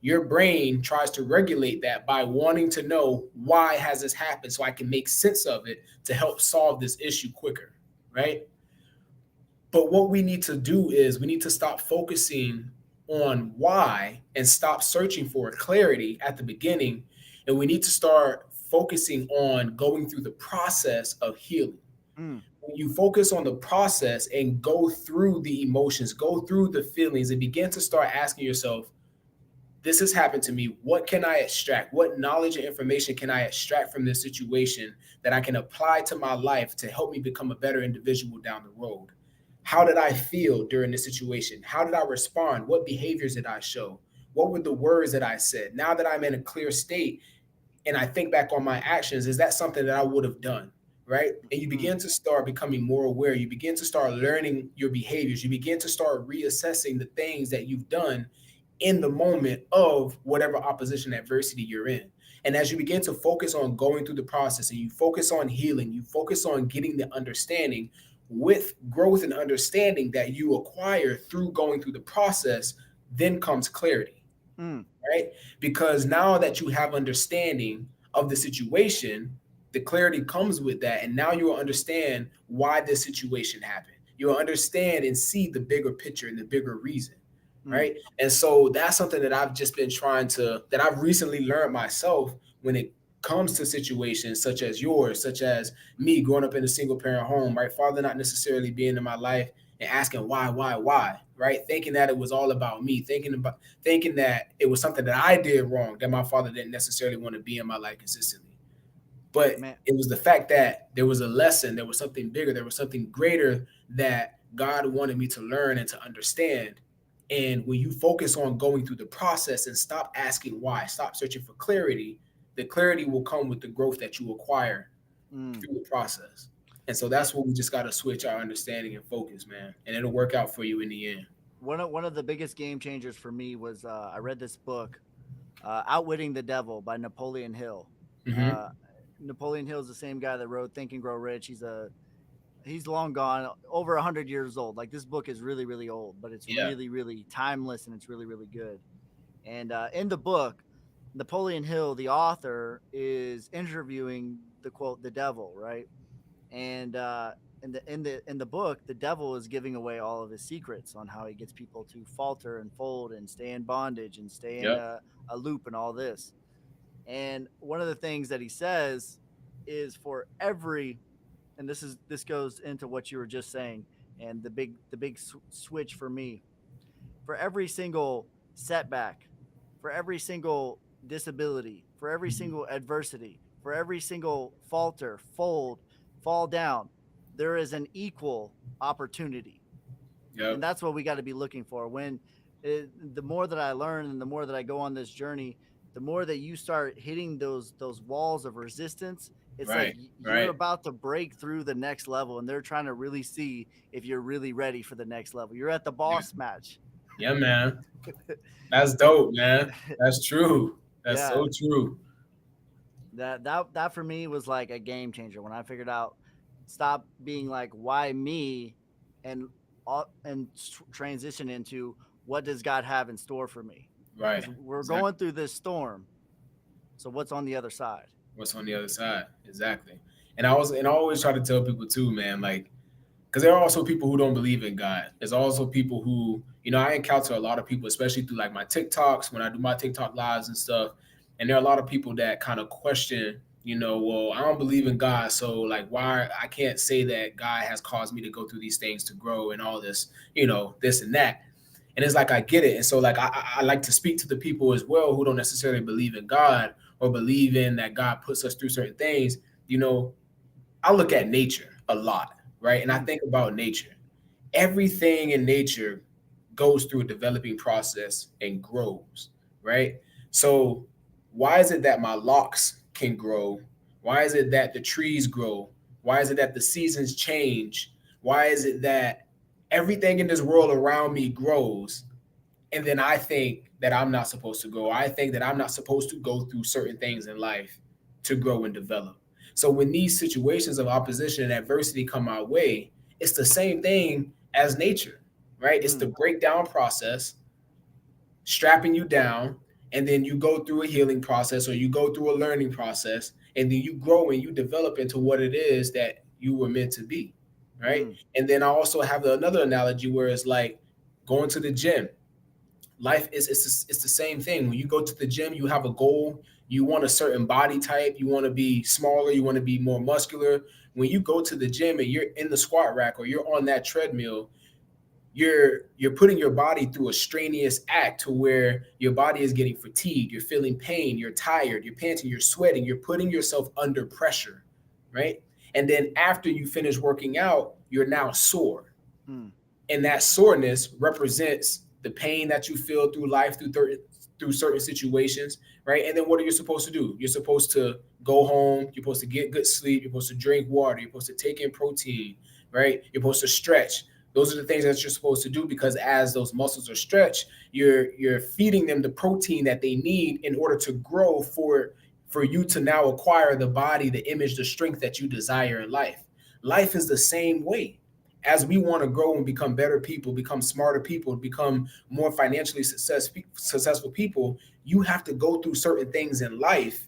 your brain tries to regulate that by wanting to know, why has this happened, so I can make sense of it to help solve this issue quicker, right? But what we need to do is we need to stop focusing on why and stop searching for clarity at the beginning. And we need to start focusing on going through the process of healing. mm, When you focus on the process and go through the emotions, go through the feelings, and begin to start asking yourself, this has happened to me. What can I extract? What knowledge and information can I extract from this situation that I can apply to my life to help me become a better individual down the road? How did I feel during this situation? How did I respond? What behaviors did I show? What were the words that I said? Now that I'm in a clear state and I think back on my actions, is that something that I would have done? Right. And you mm, begin to start becoming more aware. You begin to start learning your behaviors. You begin to start reassessing the things that you've done in the moment of whatever opposition, adversity you're in. And as you begin to focus on going through the process and you focus on healing, you focus on getting the understanding, with growth and understanding that you acquire through going through the process, then comes clarity, mm, right? Because now that you have understanding of the situation, the clarity comes with that. And now you'll understand why this situation happened. You'll understand and see the bigger picture and the bigger reason, mm, right? And so that's something that I've just been that I've recently learned myself when it comes to situations such as yours, such as me growing up in a single parent home, right? Father not necessarily being in my life and asking why, right? Thinking that it was all about me, thinking that it was something that I did wrong, that my father didn't necessarily want to be in my life consistently. But man. it was the fact that there was a lesson, there was something bigger, there was something greater that God wanted me to learn and to understand. And when you focus on going through the process and stop asking why, stop searching for clarity, the clarity will come with the growth that you acquire Mm. through the process. And so And that's what we just got to switch our understanding and focus, man. And it'll work out for you in the end. one of the biggest game changers for me was I read this book, "Outwitting the Devil" by Napoleon Hill. Mm-hmm. Uh, Napoleon Hill is the same guy that wrote "Think and Grow Rich." He's long gone, over 100 years old. Like, this book is really really old, but it's Yeah. really really timeless and it's really really good. And in the book, Napoleon Hill, the author, is interviewing the quote the devil, right? And in the book, the devil is giving away all of his secrets on how he gets people to falter and fold and stay in bondage and stay in Yep. a loop and all this. And one of the things that he says is, for every, and this goes into what you were just saying, and the big switch for me, for every single setback, for every single disability, for every single adversity, for every single falter, fold, fall down, there is an equal opportunity. And Yep. that's what we got to be looking for. The more that I learn and the more that I go on this journey, the more that you start hitting those walls of resistance, it's like Right. you're Right. about to break through the next level, and they're trying to really see if you're really ready for the next level. You're at the Yeah. boss match. Yeah, man. That's dope, man. That's true. That's Yeah, so true. that for me was like a game changer when I figured out, stop being like why me, and transition into what does God have in store for me, Right. because we're Exactly. going through this storm. So what's on the other side? What's on the other side? Exactly. And I always try to tell people too, man, like, because there are also people who don't believe in God. There's also people who, I encounter a lot of people, especially through like my TikToks, when I do my TikTok lives and stuff. And there are a lot of people that kind of question, well, I don't believe in God. So like, why I can't say that God has caused me to go through these things to grow and all this, this and that. And it's like, I get it. And so like, I like to speak to the people as well who don't necessarily believe in God or believe in that God puts us through certain things. I look at nature a lot, right? And I think about nature. Everything in nature goes through a developing process and grows, right? So why is it that my locks can grow? Why is it that the trees grow? Why is it that the seasons change? Why is it that everything in this world around me grows? And then I think that I'm not supposed to grow. I think that I'm not supposed to go through certain things in life to grow and develop. So when these situations of opposition and adversity come our way, it's the same thing as nature, right? It's the breakdown process, strapping you down, and then you go through a healing process or you go through a learning process, and then you grow and you develop into what it is that you were meant to be, right? And then I also have another analogy where it's like going to the gym. Life is it's the same thing. When you go to the gym, you have a goal. You want a certain body type. You want to be smaller. You want to be more muscular. When you go to the gym and you're in the squat rack or you're on that treadmill, you're putting your body through a strenuous act to where your body is getting fatigued. You're feeling pain. You're tired. You're panting. You're sweating. You're putting yourself under pressure, right? And then after you finish working out, you're now sore. And that soreness represents the pain that you feel through life, through certain situations, right? And then what are you supposed to do? You're supposed to go home. You're supposed to get good sleep. You're supposed to drink water. You're supposed to take in protein, right? You're supposed to stretch. Those are the things that you're supposed to do, because as those muscles are stretched, you're feeding them the protein that they need in order to grow for you to now acquire the body, the image, the strength that you desire in life. Life is the same way. As we want to grow and become better people, become smarter people, become more financially successful people, you have to go through certain things in life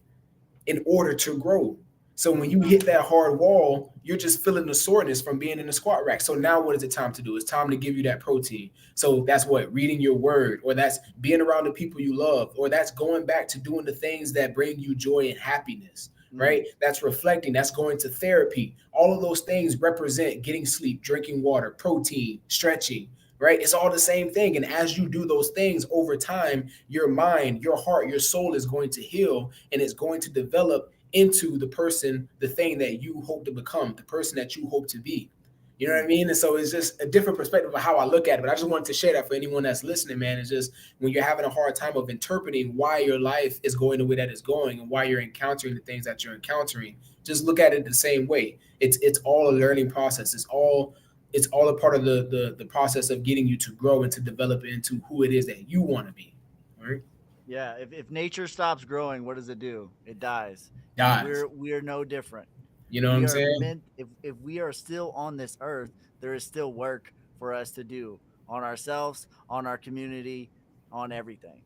in order to grow. So when you hit that hard wall, you're just feeling the soreness from being in the squat rack. So now what is it time to do? It's time to give you that protein. So that's what? Reading your word, or that's being around the people you love, or that's going back to doing the things that bring you joy and happiness. Right? That's reflecting. That's going to therapy. All of those things represent getting sleep, drinking water, protein, stretching, right? It's all the same thing. And as you do those things over time, your mind, your heart, your soul is going to heal, and it's going to develop into the person, the thing that you hope to become, the person that you hope to be. You know what I mean? And so it's just a different perspective of how I look at it. But I just wanted to share that for anyone that's listening, man. It's just when you're having a hard time of interpreting why your life is going the way that it's going and why you're encountering the things that you're encountering, just look at it the same way. It's all a learning process. It's all a part of the process of getting you to grow and to develop into who it is that you want to be. Right? Yeah. If nature stops growing, what does it do? It dies. Guys, We're no different. you know what We I'm are saying? meant, if we are still on this earth, there is still work for us to do on ourselves, on our community, on everything.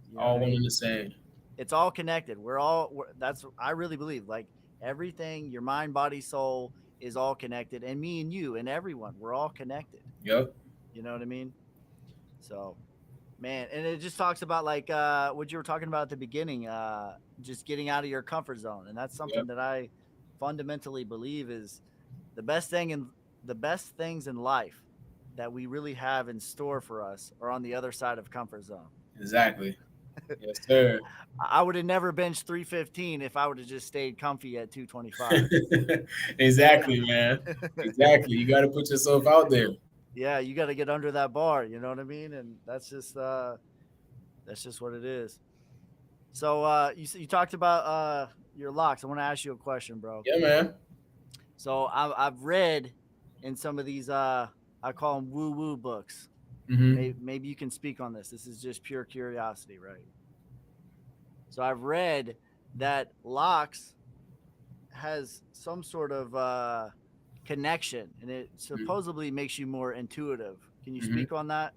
You know what All I one and mean? the same. It's all connected. That's, I really believe, like, everything, your mind, body, soul is all connected. And me and you and everyone, we're all connected. Yep. You know what I mean? So, man, and it just talks about like what you were talking about at the beginning, just getting out of your comfort zone. And that's something Yep. that I fundamentally believe is the best thing, and the best things in life that we really have in store for us are on the other side of comfort zone. Exactly. Yes, sir. I would have never benched 315 if I would have just stayed comfy at 225. Exactly, man. Exactly. You got to put yourself out there. Yeah, you got to get under that bar, you know what I mean? And that's just what it is. So you talked about your locks. I want to ask you a question, bro. Yeah, man. So I've read in some of these I call them woo woo books. Mm-hmm. Maybe you can speak on this. This is just pure curiosity, right? So I've read that locks has some sort of connection, and it supposedly makes you more intuitive. Can you speak on that?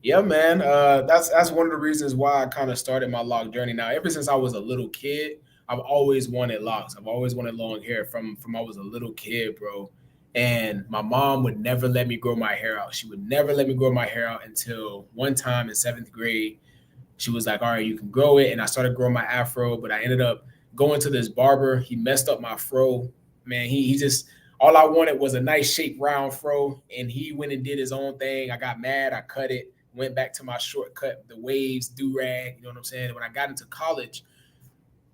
Yeah, man. That's one of the reasons why I kind of started my lock journey. Now, ever since I was a little kid, I've always wanted locks. I've always wanted long hair from I was a little kid, bro. And my mom would never let me grow my hair out. She would never let me grow my hair out until one time in 7th grade. She was like, all right, you can grow it. And I started growing my afro, but I ended up going to this barber. He messed up my fro. Man, he just, all I wanted was a nice shaped round fro. And he went and did his own thing. I got mad. I cut it, went back to my shortcut, the waves, do-rag, you know what I'm saying? And when I got into college,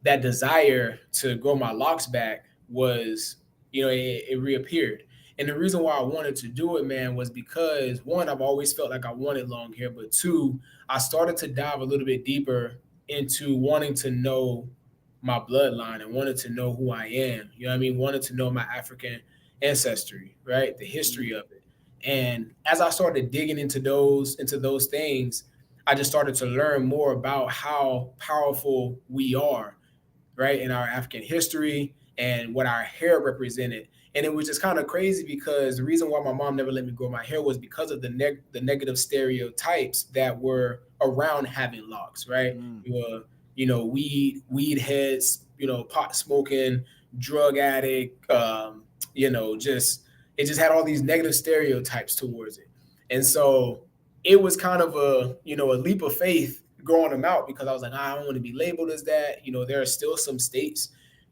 that desire to grow my locks back was, it reappeared. And the reason why I wanted to do it, man, was because one, I've always felt like I wanted long hair, but two, I started to dive a little bit deeper into wanting to know my bloodline and wanted to know who I am. You know what I mean? Wanted to know my African ancestry, right? The history of it. And as I started digging into those things, I just started to learn more about how powerful we are, right, in our African history and what our hair represented. And it was just kind of crazy because the reason why my mom never let me grow my hair was because of the negative stereotypes that were around having locks, right? Weed heads, pot smoking, drug addict, it just had all these negative stereotypes towards it. And so it was kind of a leap of faith growing them out because I was like, I don't want to be labeled as that. There are still some states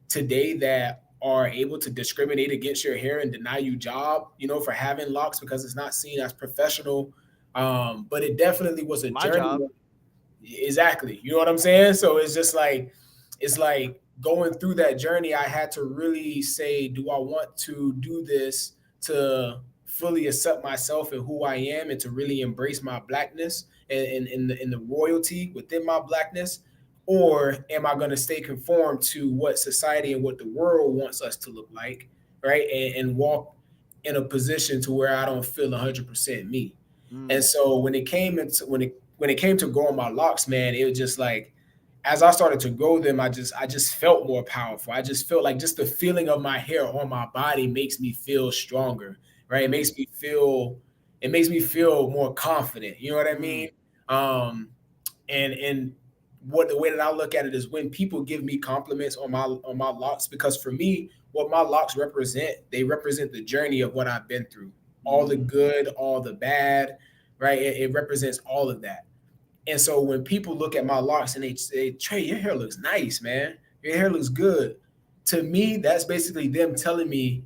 today that are able to discriminate against your hair and deny you job, for having locks because it's not seen as professional. But it definitely was a journey. Job. Exactly. You know what I'm saying? So it's like going through that journey, I had to really say, do I want to do this to fully accept myself and who I am and to really embrace my blackness and the royalty within my blackness? Or am I going to stay conformed to what society and what the world wants us to look like, right? And walk in a position to where I don't feel 100% me. And so when it came to growing my locks, man, it was just like, as I started to grow them, I just felt more powerful. I just felt like just the feeling of my hair on my body makes me feel stronger, right? It makes me feel more confident. You know what I mean? And what the way that I look at it is when people give me compliments on my locks, because for me, what my locks represent, they represent the journey of what I've been through, all the good, all the bad, right? It represents all of that. And so when people look at my locks and they say, Trey, your hair looks nice, man. Your hair looks good. To me, that's basically them telling me,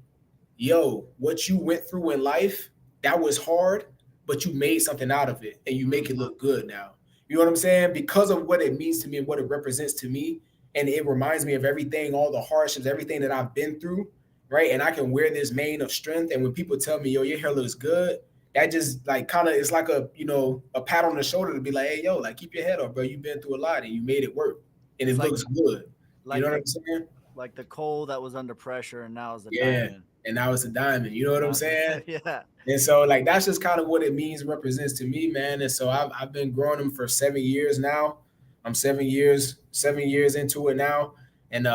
yo, what you went through in life, that was hard, but you made something out of it and you make it look good now. You know what I'm saying? Because of what it means to me and what it represents to me. And it reminds me of everything, all the hardships, everything that I've been through, right? And I can wear this mane of strength. And when people tell me, yo, your hair looks good, that just like kind of, it's like a pat on the shoulder to be like, hey, yo, like keep your head up, bro. You've been through a lot and you made it work and it looks good. You know what I'm saying? Like the coal that was under pressure and now is a diamond. And now it's a diamond. You know what I'm saying? Yeah. And so like, that's just kind of what it means, represents to me, man. And so I've been growing them for 7 years now. I'm 7 years into it now. And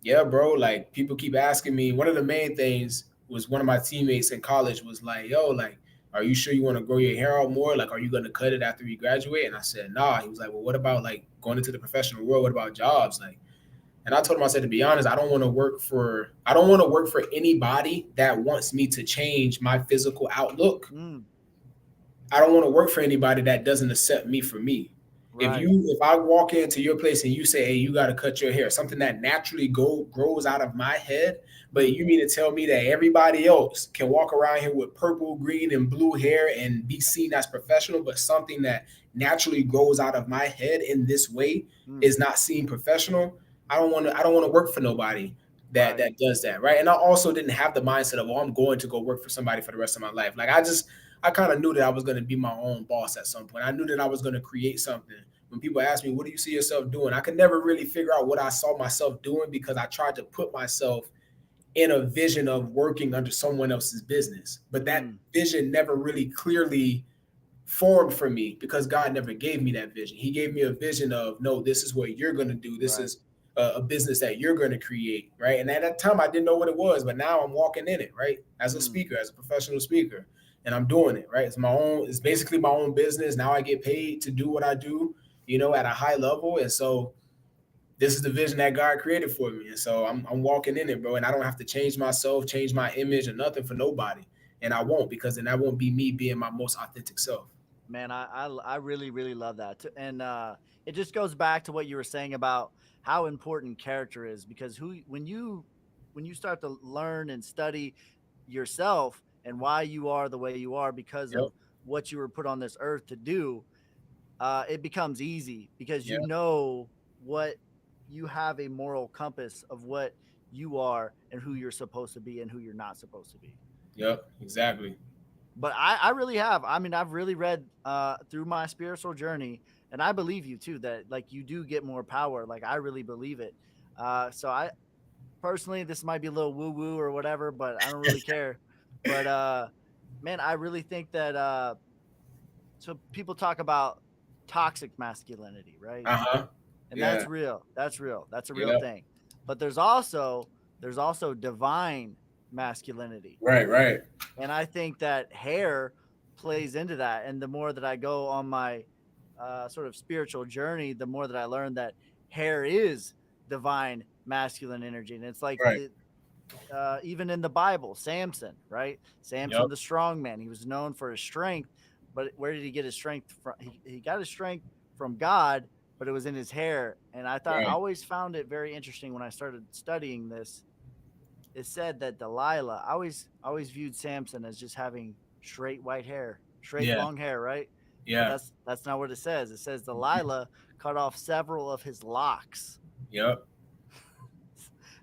yeah, bro, like people keep asking me. One of the main things was one of my teammates in college was like, yo, like, are you sure you want to grow your hair out more? Like, are you going to cut it after you graduate? And I said, nah. He was like, well, what about like going into the professional world? What about jobs? Like, and I told him, I said, to be honest, I don't want to work for anybody that wants me to change my physical outlook. I don't want to work for anybody that doesn't accept me for me. Right. If I walk into your place and you say, hey, you got to cut your hair, something that naturally grows out of my head, but you mean to tell me that everybody else can walk around here with purple, green, and blue hair and be seen as professional, but something that naturally grows out of my head in this way is not seen professional? I don't want to work for nobody that does that, right? And I also didn't have the mindset of, I'm going to go work for somebody for the rest of my life. Like I kind of knew that I was going to be my own boss at some point. I knew that I was going to create something. When people ask me, what do you see yourself doing? I could never really figure out what I saw myself doing because I tried to put myself in a vision of working under someone else's business. But that vision never really clearly formed for me because God never gave me that vision. He gave me a vision of, no, this is what you're going to do. This is a business that you're going to create, right? And at that time, I didn't know what it was, but now I'm walking in it, right? As a speaker, as a professional speaker, and I'm doing it, right? It's basically my own business. Now I get paid to do what I do, at a high level. And so this is the vision that God created for me. And so I'm walking in it, bro. And I don't have to change myself, change my image or nothing for nobody. And I won't, because then that won't be me being my most authentic self. Man, I really really love that. And it just goes back to what you were saying about how important character is, because who when you start to learn and study yourself and why you are the way you are because Yep. of what you were put on this earth to do, it becomes easy because you Yep. know what you have a moral compass of what you are and who you're supposed to be and who you're not supposed to be. Yep. Exactly. But I really have. I mean, I've really read through my spiritual journey, and I believe you too that like you do get more power. Like I really believe it. So I personally, this might be a little woo woo or whatever, but I don't really care. But man, I really think that so people talk about toxic masculinity, right? Uh-huh. And Yeah. that's real. That's real. That's a real Yep. thing. But there's also divine masculinity. Right, right. And I think that hair plays into that. And the more that I go on my sort of spiritual journey, the more that I learn that hair is divine masculine energy. And it's like Right. even in the Bible, Samson, right? Samson, Yep. the strong man, he was known for his strength, but where did he get his strength from? He got his strength from God, but it was in his hair. And I Right. always found it very interesting when I started studying this. It said that Delilah, I always viewed Samson as just having straight white hair, straight Yeah. long hair, right? But Yeah. that's not what it says. It says Delilah cut off several of his locks. Yep.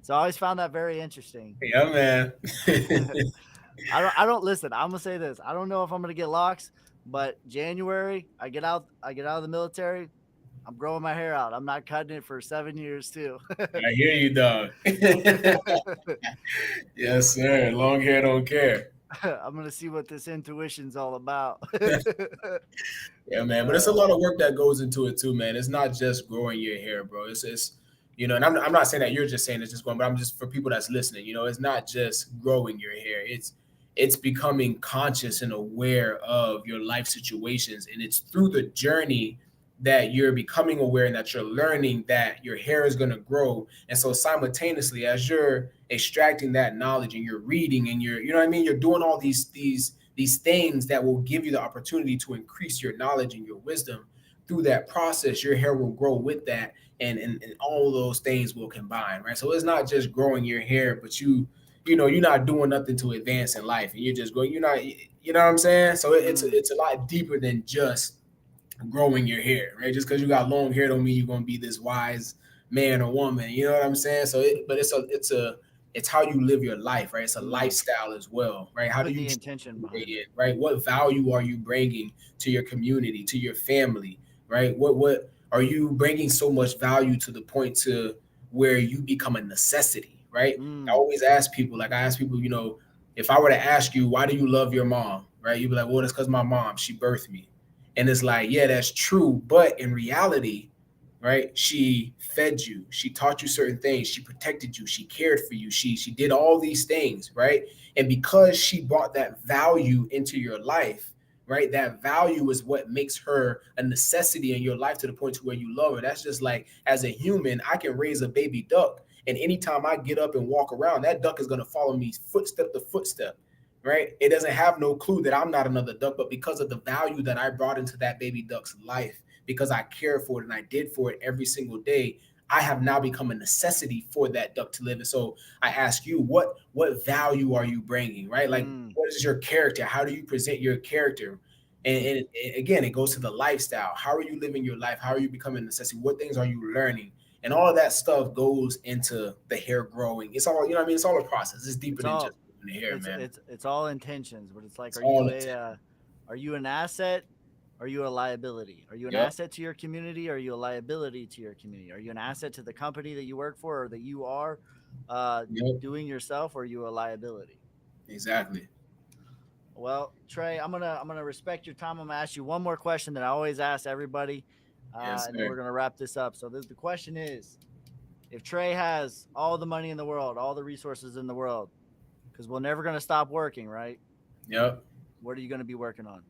So I always found that very interesting. Yeah, man. I don't listen. I'm gonna say this. I don't know if I'm gonna get locks, but January I get out of the military. I'm growing my hair out. I'm not cutting it for 7 years too. I hear you, dog. Yes, sir. Long hair don't care. I'm gonna see what this intuition's all about. Yeah, man. But it's a uh, lot of work that goes into it too, man. It's not just growing your hair, bro. It's and I'm not saying that you're just saying it's just growing, but I'm just for people that's listening. It's not just growing your hair. It's becoming conscious and aware of your life situations, and it's through the journey that you're becoming aware and that you're learning that your hair is going to grow. And so simultaneously, as you're extracting that knowledge and you're reading and you're, what I mean, you're doing all these things that will give you the opportunity to increase your knowledge and your wisdom. Through that process, your hair will grow with that, and all those things will combine, right? So it's not just growing your hair, but you're not doing nothing to advance in life, and you're just going, you know what I'm saying? So mm, it's a lot deeper than just growing your hair, right? Just because you got long hair don't mean you're gonna be this wise man or woman. You know what I'm saying? So, but it's how you live your life, right? It's a mm. lifestyle as well, right? How do Putting you the treat intention people behind it. in, right? What value are you bringing to your community, to your family, right? What are you bringing so much value to the point to where you become a necessity, right? I Mm, always ask people, like I ask people, if I were to ask you, why do you love your mom, right? You'd be like, well, it's because my mom, she birthed me. And it's like, yeah, that's true. But in reality, right, she fed you, she taught you certain things, she protected you, she cared for you, she did all these things, right? And because she brought that value into your life, right, that value is what makes her a necessity in your life to the point to where you love her. That's just like, as a human, I can raise a baby duck, and anytime I get up and walk around, that duck is going to follow me footstep to footstep, right? It doesn't have no clue that I'm not another duck, but because of the value that I brought into that baby duck's life, because I cared for it and I did for it every single day, I have now become a necessity for that duck to live. And so I ask you, what value are you bringing, right? Like, mm. what is your character? How do you present your character? And again, it goes to the lifestyle. How are you living your life? How are you becoming a necessity? What things are you learning? And all of that stuff goes into the hair growing. It's all, what I mean? It's all a process. It's deeper It's than just all the hair, it's man. it's it's all intentions, but it's like, It's all are you an asset? Are you a liability? Are you an Yep. asset to your community? Or are you a liability to your community? Are you an asset to the company that you work for or that you are Yep. doing yourself? Or are you a liability? Exactly. Well, Trey, I'm gonna respect your time. I'm gonna ask you one more question that I always ask everybody, Yes, and then we're sir. gonna wrap this up. So the question is, if Trey has all the money in the world, all the resources in the world, because we're never gonna stop working, right? Yep. What are you gonna be working on?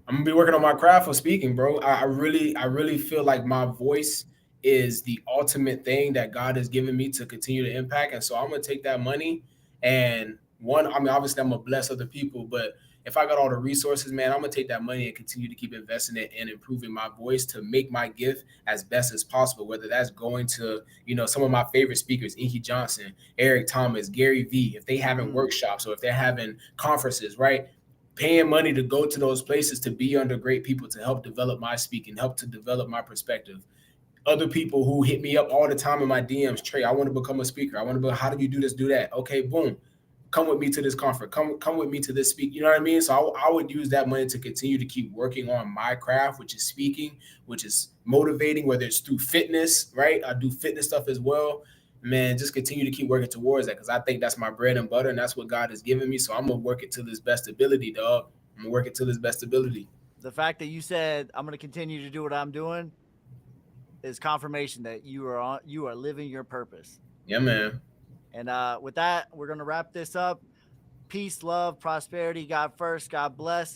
I'm gonna be working on my craft for speaking, bro. I really feel like my voice is the ultimate thing that God has given me to continue to impact. And so I'm gonna take that money and I mean, obviously I'm gonna bless other people, but if I got all the resources, man, I'm gonna take that money and continue to keep investing it and improving my voice to make my gift as best as possible. Whether that's going to, some of my favorite speakers, Inky Johnson, Eric Thomas, Gary Vee, if they having workshops or if they're having conferences, right? Paying money to go to those places to be under great people to help develop my speaking, help to develop my perspective. Other people who hit me up all the time in my DMs, Trey, I want to become a speaker. I want to be, how do you do this, do that? Okay, boom. Come with me to this conference. Come with me to this speak. You know what I mean? So I would use that money to continue to keep working on my craft, which is speaking, which is motivating, whether it's through fitness, right? I do fitness stuff as well. Man, just continue to keep working towards that because I think that's my bread and butter and that's what God has given me. So I'm going to work it to this best ability, dog. I'm going to work it to this best ability. The fact that you said I'm going to continue to do what I'm doing is confirmation that you are living your purpose. Yeah, man. And with that, we're going to wrap this up. Peace, love, prosperity, God first, God bless.